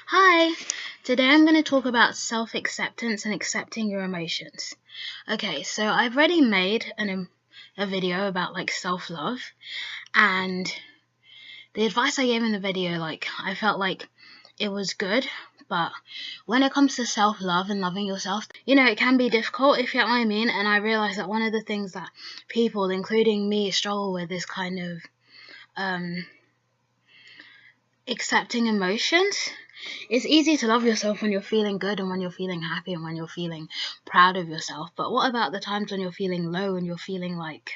Hi, today I'm going to talk about self-acceptance and accepting your emotions. Okay, so I've already made a video about like self-love, and the advice I gave in the video, I felt like it was good, but when it comes to self-love and loving yourself, it can be difficult, if you get what I mean. And I realized that one of the things that people, including me, struggle with is kind of accepting emotions. It's easy to love yourself when you're feeling good and when you're feeling happy and when you're feeling proud of yourself. But what about the times when you're feeling low and you're feeling like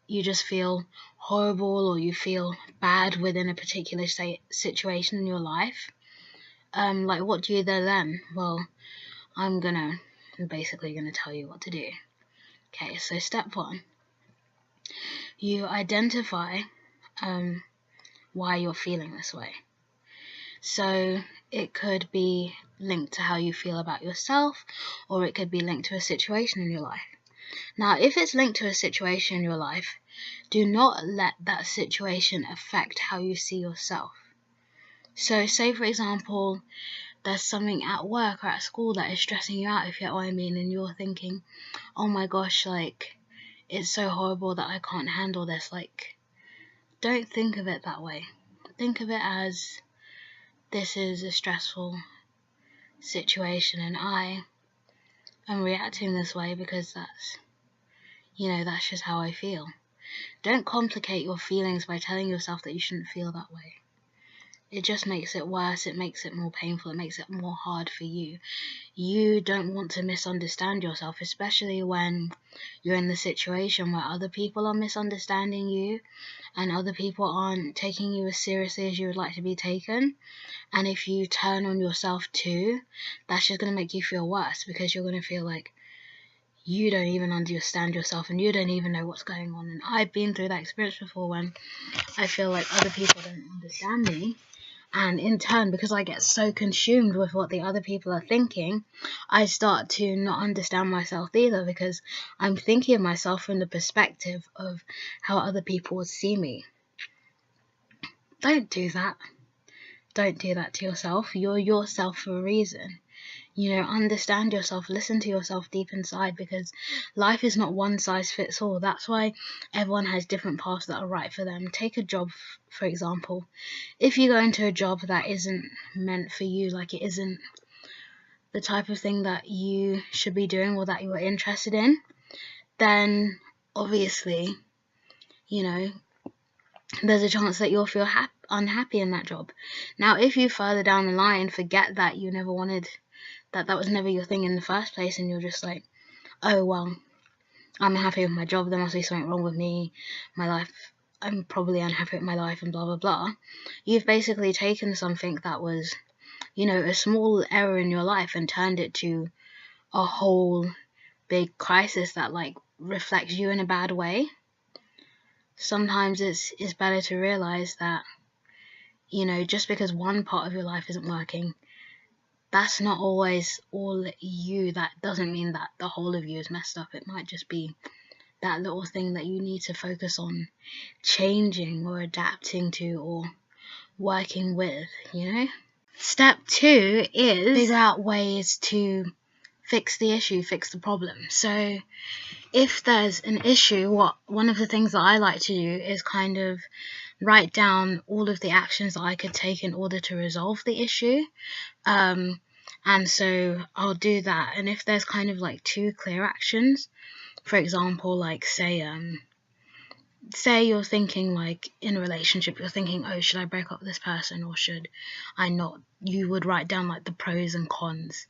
you just feel horrible or you feel bad within a particular situation in your life? What do you do then? Well, I'm basically gonna tell you what to do. Okay, so step one, you identify why you're feeling this way. So it could be linked to how you feel about yourself, or it could be linked to a situation in your life. Now, if it's linked to a situation in your life, do not let that situation affect how you see yourself. So say, for example, there's something at work or at school that is stressing you out, if you get what I mean, and you're thinking, oh my gosh, it's so horrible that I can't handle this. Don't think of it that way. Think of it as, this is a stressful situation and I am reacting this way because that's just how I feel. Don't complicate your feelings by telling yourself that you shouldn't feel that way. It just makes it worse, it makes it more painful, it makes it more hard for you. You don't want to misunderstand yourself, especially when you're in the situation where other people are misunderstanding you and other people aren't taking you as seriously as you would like to be taken. And if you turn on yourself too, that's just going to make you feel worse, because you're going to feel like you don't even understand yourself and you don't even know what's going on. And I've been through that experience before, when I feel like other people don't understand me. And in turn, because I get so consumed with what the other people are thinking, I start to not understand myself either, because I'm thinking of myself from the perspective of how other people would see me. Don't do that. Don't do that to yourself. You're yourself for a reason. Understand yourself, listen to yourself deep inside, because life is not one size fits all. That's why everyone has different paths that are right for them. Take a job, for example. If you go into a job that isn't meant for you, it isn't the type of thing that you should be doing or that you are interested in, then obviously, there's a chance that you'll feel unhappy in that job. Now, if you further down the line forget that you never wanted that was never your thing in the first place, and you're just like, oh well, I'm happy with my job, there must be something wrong with me, my life, I'm probably unhappy with my life, and blah blah blah. You've basically taken something that was, a small error in your life and turned it to a whole big crisis that reflects you in a bad way. Sometimes it's better to realize that, just because one part of your life isn't working, that's not always all you. That doesn't mean that the whole of you is messed up. It might just be that little thing that you need to focus on changing or adapting to or working with, Step 2 is figure out ways to fix the issue, fix the problem. So if there's an issue, one of the things that I like to do is kind of write down all of the actions that I could take in order to resolve the issue. And so I'll do that. And if there's kind of 2 clear actions, for example, say you're thinking in a relationship, you're thinking, oh, should I break up with this person or should I not? You would write down the pros and cons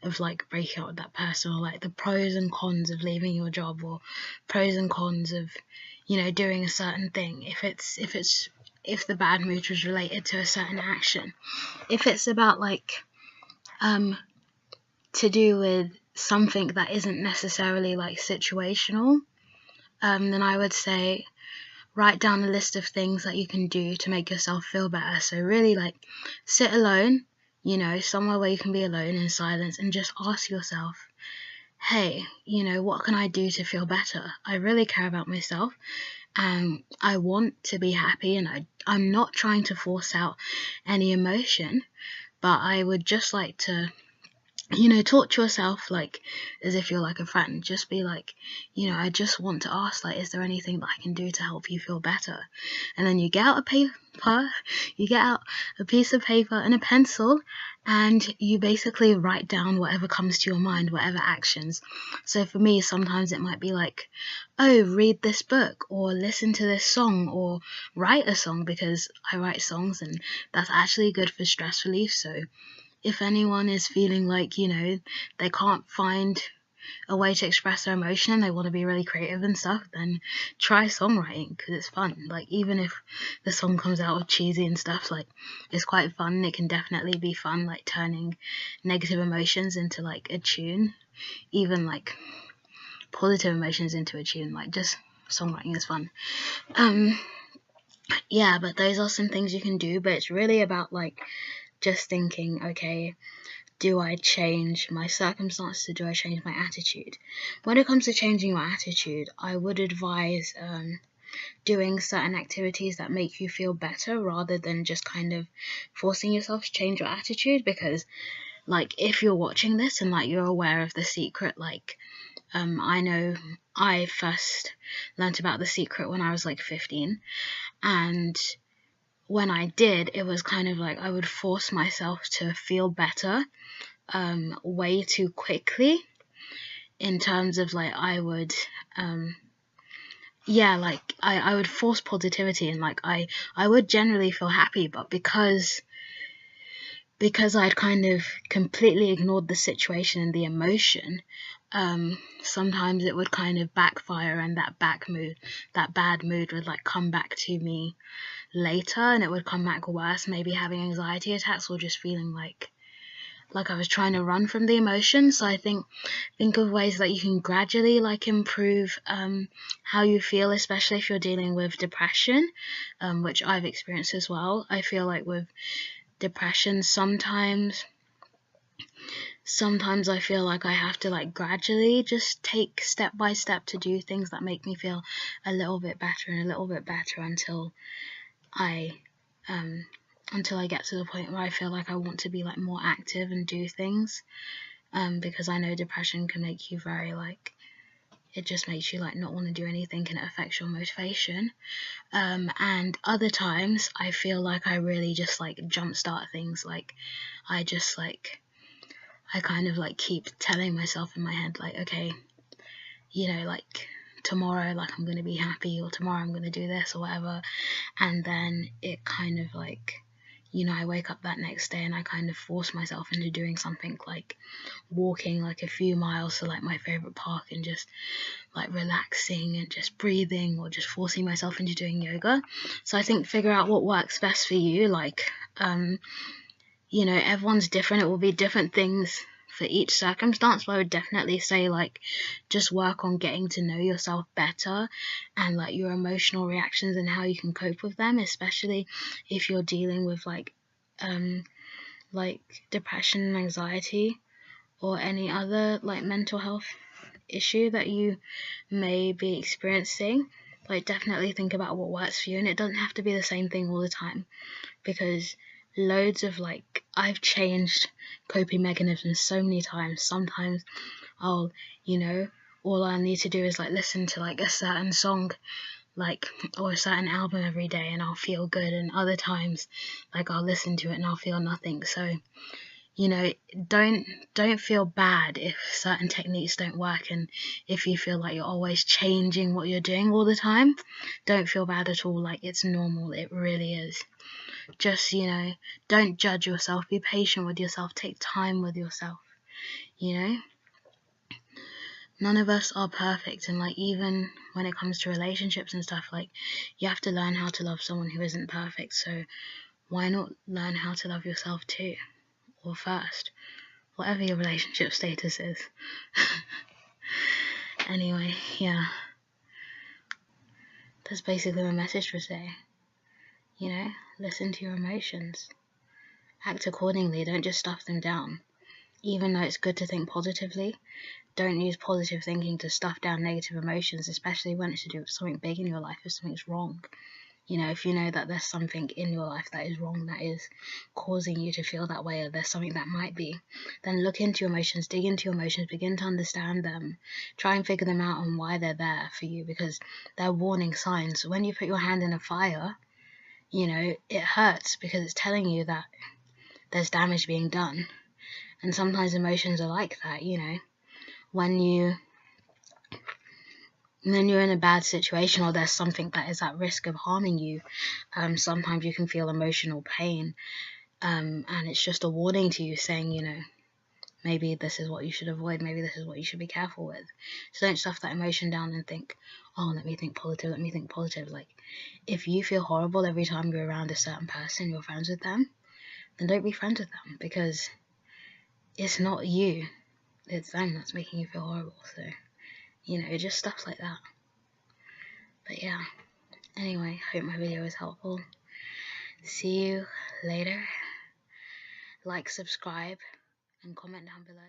of breaking up with that person, or the pros and cons of leaving your job, or pros and cons of doing a certain thing. If the bad mood was related to a certain action, if it's about to do with something that isn't necessarily situational, then I would say write down a list of things that you can do to make yourself feel better. So really sit alone, somewhere where you can be alone in silence, and just ask yourself, hey, what can I do to feel better? I really care about myself and I want to be happy, and I'm not trying to force out any emotion, but I would just like to, talk to yourself like as if you're like a friend. Just be like, I just want to ask, like, is there anything that I can do to help you feel better? And then you get out a piece of paper and a pencil, and you basically write down whatever comes to your mind, whatever actions. So for me, sometimes it might be like, oh, read this book, or listen to this song, or write a song, because I write songs and that's actually good for stress relief. So if anyone is feeling like, they can't find a way to express their emotion and they want to be really creative and stuff, then try songwriting, because it's fun. Like, even if the song comes out all cheesy and stuff, like, it's quite fun. It can definitely be fun, like turning negative emotions into like a tune, even like positive emotions into a tune. Like, just songwriting is fun. Yeah, but those are some things you can do, but it's really about like just thinking, okay, do I change my circumstances, or do I change my attitude? When it comes to changing your attitude, I would advise doing certain activities that make you feel better, rather than just kind of forcing yourself to change your attitude. Because like, if you're watching this and like you're aware of The Secret, like I know I first learnt about The Secret when I was like 15, and when I did, it was kind of like I would force myself to feel better way too quickly, in terms of like I would I would force positivity, and like I would generally feel happy, but because I'd kind of completely ignored the situation and the emotion, sometimes it would kind of backfire, and that bad mood would like come back to me later, and it would come back worse, maybe having anxiety attacks, or just feeling like I was trying to run from the emotion. So I think of ways that you can gradually like improve how you feel, especially if you're dealing with depression, which I've experienced as well. I feel like with depression, sometimes I feel like I have to like gradually just take step by step to do things that make me feel a little bit better and a little bit better, until I get to the point where I feel like I want to be like more active and do things, because I know depression can make you very like, it just makes you like not want to do anything, and it affects your motivation. And other times I feel like I really just like jumpstart things. Like I just like, I kind of like keep telling myself in my head like, okay, like tomorrow, like I'm going to be happy, or tomorrow I'm going to do this or whatever. And then it kind of like, I wake up that next day and I kind of force myself into doing something like walking like a few miles to like my favorite park, and just like relaxing and just breathing, or just forcing myself into doing yoga. So I think figure out what works best for you. Like, everyone's different. It will be different things for each circumstance, but I would definitely say like just work on getting to know yourself better, and like your emotional reactions and how you can cope with them, especially if you're dealing with like depression and anxiety, or any other like mental health issue that you may be experiencing. Like, definitely think about what works for you, and it doesn't have to be the same thing all the time, because loads of like, I've changed coping mechanisms so many times. Sometimes I'll, all I need to do is like listen to like a certain song, like, or a certain album every day, and I'll feel good. And other times, like, I'll listen to it and I'll feel nothing. So don't feel bad if certain techniques don't work, and if you feel like you're always changing what you're doing all the time, don't feel bad at all. Like, it's normal, it really is. Just, don't judge yourself, be patient with yourself, take time with yourself. None of us are perfect, and like, even when it comes to relationships and stuff, like, you have to learn how to love someone who isn't perfect. So why not learn how to love yourself too, or first, whatever your relationship status is. Anyway, yeah, that's basically my message for today. Listen to your emotions, act accordingly, don't just stuff them down. Even though it's good to think positively, don't use positive thinking to stuff down negative emotions, especially when it's to do with something big in your life, if something's wrong. You know, if you know that there's something in your life that is wrong, that is causing you to feel that way, or there's something that might be, then look into your emotions, dig into your emotions, begin to understand them, try and figure them out on why they're there for you, because they're warning signs. When you put your hand in a fire, you know, it hurts because it's telling you that there's damage being done. And sometimes emotions are like that, you know. When you're in a bad situation, or there's something that is at risk of harming you, sometimes you can feel emotional pain, and it's just a warning to you saying, you know, maybe this is what you should avoid, maybe this is what you should be careful with. So don't stuff that emotion down and think, oh, let me think positive. Like, if you feel horrible every time you're around a certain person, you're friends with them, then don't be friends with them, because it's not you, it's them that's making you feel horrible. So, you know, just stuff like that. But yeah, anyway, I hope my video was helpful. See you later. Like, subscribe, and comment down below.